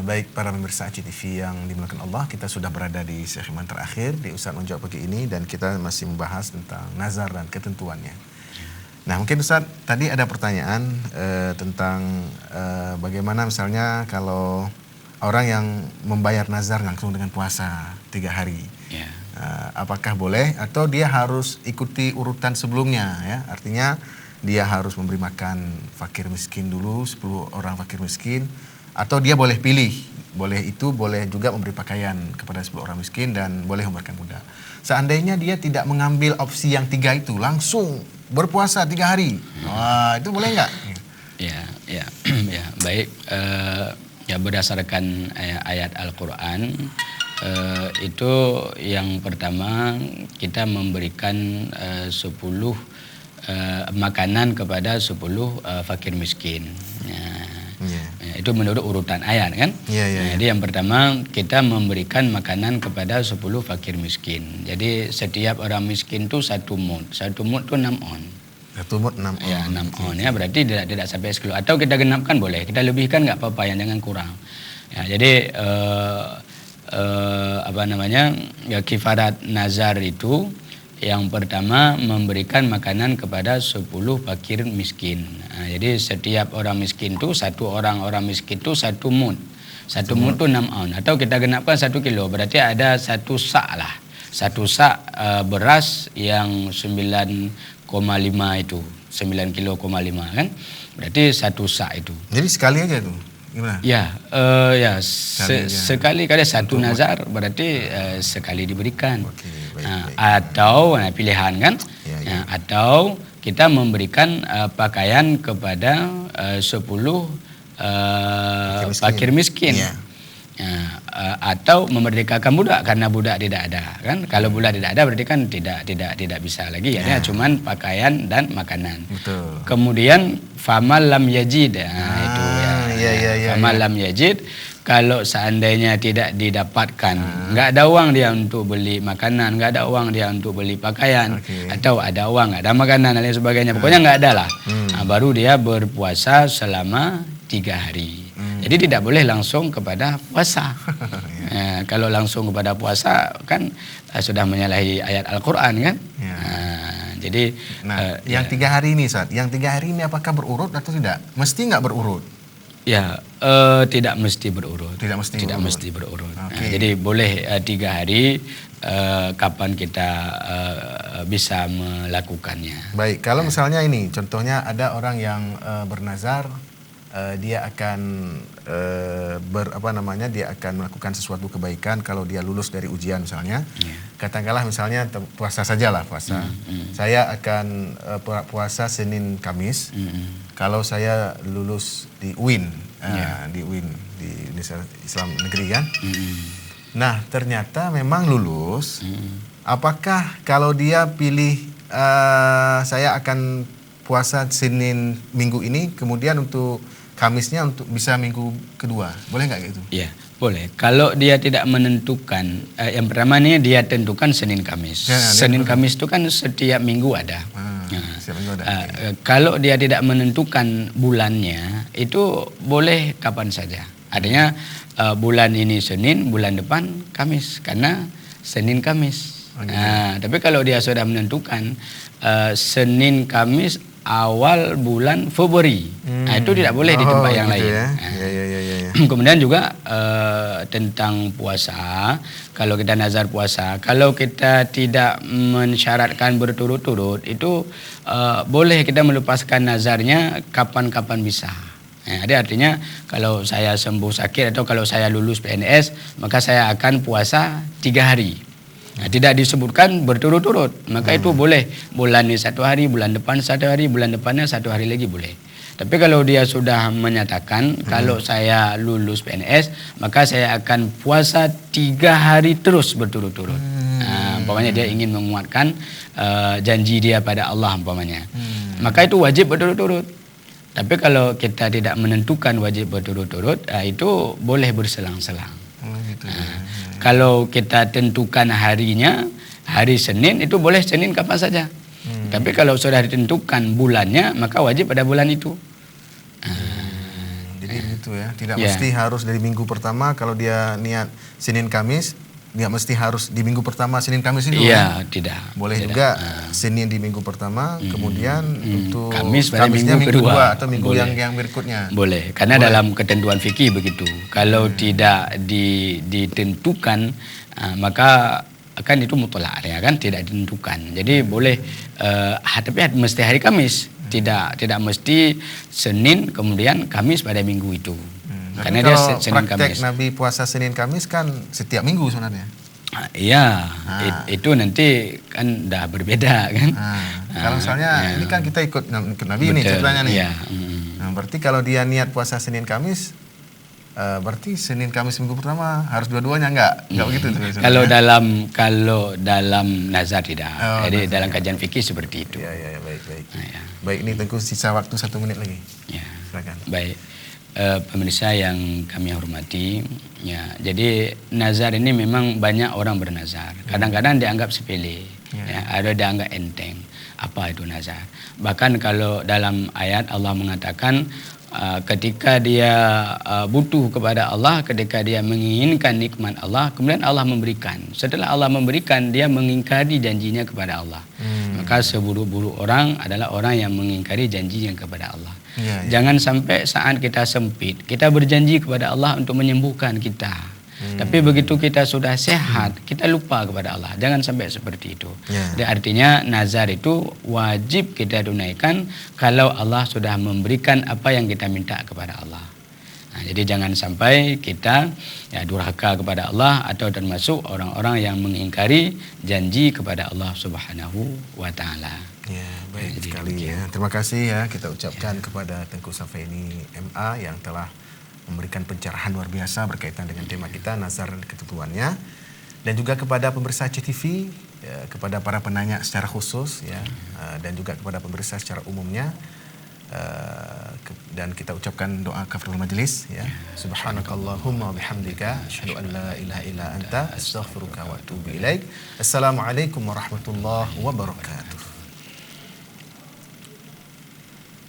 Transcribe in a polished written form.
Baik para pemirsa ACTV yang dimuliakan Allah, kita sudah berada di segmen terakhir di Ustaz Menjawab pagi ini dan kita masih membahas tentang nazar dan ketentuannya. Nah mungkin Ustaz tadi ada pertanyaan tentang bagaimana misalnya kalau orang yang membayar nazar langsung dengan puasa 3 hari. Ya. Apakah boleh atau dia harus ikuti urutan sebelumnya ya? Artinya dia harus memberi makan fakir miskin dulu 10 orang fakir miskin, atau dia boleh pilih, boleh juga memberi pakaian kepada 10 orang miskin dan boleh memberikan budak. Seandainya dia tidak mengambil opsi yang 3 itu, langsung berpuasa 3 hari, wah itu boleh nggak? Ya, baik. Ya berdasarkan ayat Al-Quran itu yang pertama kita memberikan 10 makanan kepada 10 fakir miskin. Ya, itu menurut urutan ayat kan. Jadi yang pertama kita memberikan makanan kepada 10 fakir miskin. Jadi setiap orang miskin itu 1 mud. 1 mud itu 6 on. 1 mud 6 on. Ya 6 on ya, berarti tidak sampai 10. Atau kita genapkan boleh, kita lebihkan nggak apa-apa, yang jangan kurang. Ya, jadi ya kifarat nazar itu yang pertama memberikan makanan kepada 10 fakir miskin. Nah, jadi setiap orang miskin itu orang miskin itu 1 mud. 1 mud itu 6 on. Atau kita genapkan 1 kilo, berarti ada 1 sak lah. 1 sak beras yang 9,5 itu. 9,5 kilo kan. Berarti 1 sak itu. Jadi sekali aja tuh. Gimana? Sekali kali 1 nazar berarti sekali diberikan. Atau pilihan kan, atau kita memberikan pakaian kepada 10 fakir miskin. Atau memerdekakan budak karena budak tidak ada kan. Kalau budak tidak ada berarti kan tidak bisa lagi ya. Cuman pakaian dan makanan. Betul. Kemudian famal lam yajid, itu famal lam yajid, kalau seandainya tidak didapatkan, nggak ada uang dia untuk beli makanan, nggak ada uang dia untuk beli pakaian, atau ada uang, nggak ada makanan dan lain sebagainya, pokoknya nggak ada lah. Baru dia berpuasa selama 3 hari. Jadi tidak boleh langsung kepada puasa. Kalau langsung kepada puasa kan sudah menyalahi ayat Al-Quran kan. Jadi yang 3 hari ini Ustaz, yang 3 hari ini apakah berurut atau tidak? Mesti nggak berurut? Ya, tidak mesti berurut. Tidak mesti berurut. Jadi boleh 3 hari kapan kita bisa melakukannya. Baik, kalau misalnya ini contohnya ada orang yang bernazar, dia akan dia akan melakukan sesuatu kebaikan kalau dia lulus dari ujian misalnya. Katakanlah misalnya puasa sajalah puasa. Saya akan puasa Senin Kamis. Kalau saya lulus di UIN, di UIN di Universitas Islam Negeri kan. Nah, ternyata memang lulus. Apakah kalau dia pilih saya akan puasa Senin minggu ini, kemudian untuk Kamisnya untuk bisa minggu kedua, boleh nggak gitu? Iya, boleh. Kalau dia tidak menentukan, yang pertama nih dia tentukan Senin Kamis. Senin Kamis itu kan setiap minggu ada. Setiap minggu ada. Kalau dia tidak menentukan bulannya, itu boleh kapan saja. Artinya bulan ini Senin, bulan depan Kamis, karena Senin Kamis. Tapi kalau dia sudah menentukan Senin Kamis awal bulan Februari, itu tidak boleh di tempat yang lain. Kemudian juga tentang puasa, kalau kita nazar puasa, kalau kita tidak mensyaratkan berturut-turut, itu boleh kita melepaskan nazarnya kapan-kapan bisa. Jadi artinya kalau saya sembuh sakit atau kalau saya lulus PNS, maka saya akan puasa 3 hari. Tidak disebutkan berturut-turut, maka itu boleh. Bulan ini 1 hari, bulan depan 1 hari, bulan depannya 1 hari lagi boleh. Tapi kalau dia sudah menyatakan kalau saya lulus PNS, maka saya akan puasa 3 hari terus berturut-turut. Umpamanya dia ingin menguatkan janji dia pada Allah umpamanya. Maka itu wajib berturut-turut. Tapi kalau kita tidak menentukan wajib berturut-turut, itu boleh berselang-selang. Kalau kita tentukan harinya, hari Senin, itu boleh Senin kapan saja. Tapi kalau sudah ditentukan bulannya, maka wajib pada bulan itu. Jadi gitu ya. Tidak mesti harus dari minggu pertama. Kalau dia niat Senin Kamis, nggak mesti harus di minggu pertama Senin Kamis itu. Iya, tidak. Boleh tidak. juga Senin di minggu pertama, kemudian untuk Kamis pada Kamisnya minggu kedua atau minggu boleh. yang berikutnya. Boleh, karena boleh. Dalam ketentuan fikih begitu. Kalau tidak ditentukan, maka akan itu mutlak ya kan, tidak ditentukan. Jadi boleh, tapi mesti hari Kamis. Tidak mesti Senin kemudian Kamis pada minggu itu. Karena dia Senin Kamis. Nabi puasa Senin Kamis kan setiap minggu sebenarnya. Iya, itu nanti kan udah berbeda kan. Kalau misalnya ini kan kita ikut Nabi. Betul, ini ceritanya nih. Iya. Nah, berarti kalau dia niat puasa Senin Kamis, berarti Senin Kamis minggu pertama harus dua-duanya enggak begitu. Kalau dalam nazar tidak. Jadi dalam kajian fikih seperti itu. Iya, baik. Baik, ini Tengku sisa waktu 1 menit lagi. Ya. Silakan. Baik. Pemirsa yang kami hormati, ya, jadi nazar ini memang banyak orang bernazar. Kadang-kadang dianggap sepele, ada dianggap enteng. Apa itu nazar? Bahkan kalau dalam ayat Allah mengatakan ketika dia butuh kepada Allah, ketika dia menginginkan nikmat Allah, kemudian Allah memberikan. Setelah Allah memberikan, dia mengingkari janjinya kepada Allah. Maka seburuk-buruk orang adalah orang yang mengingkari janjinya kepada Allah. Jangan sampai saat kita sempit, kita berjanji kepada Allah untuk menyembuhkan kita. Tapi begitu kita sudah sehat, kita lupa kepada Allah. Jangan sampai seperti itu. Jadi artinya nazar itu wajib kita tunaikan kalau Allah sudah memberikan apa yang kita minta kepada Allah. Nah, jadi jangan sampai kita durhaka kepada Allah atau termasuk orang-orang yang mengingkari janji kepada Allah Subhanahu wa taala. Ya, baik sekali ya. Terima kasih ya kita ucapkan kepada Tengku Safeni MA yang telah memberikan pencerahan luar biasa berkaitan dengan tema kita nazar dan ketentuannya, dan juga kepada pemirsa CTV, kepada para penanya secara khusus ya, dan juga kepada pemirsa secara umumnya, dan kita ucapkan doa kafaratul majelis ya. Subhanakallahumma wa bihamdika asyhadu an la ilaha illa anta astaghfiruka wa atubu ilaik. Assalamualaikum warahmatullahi wabarakatuh.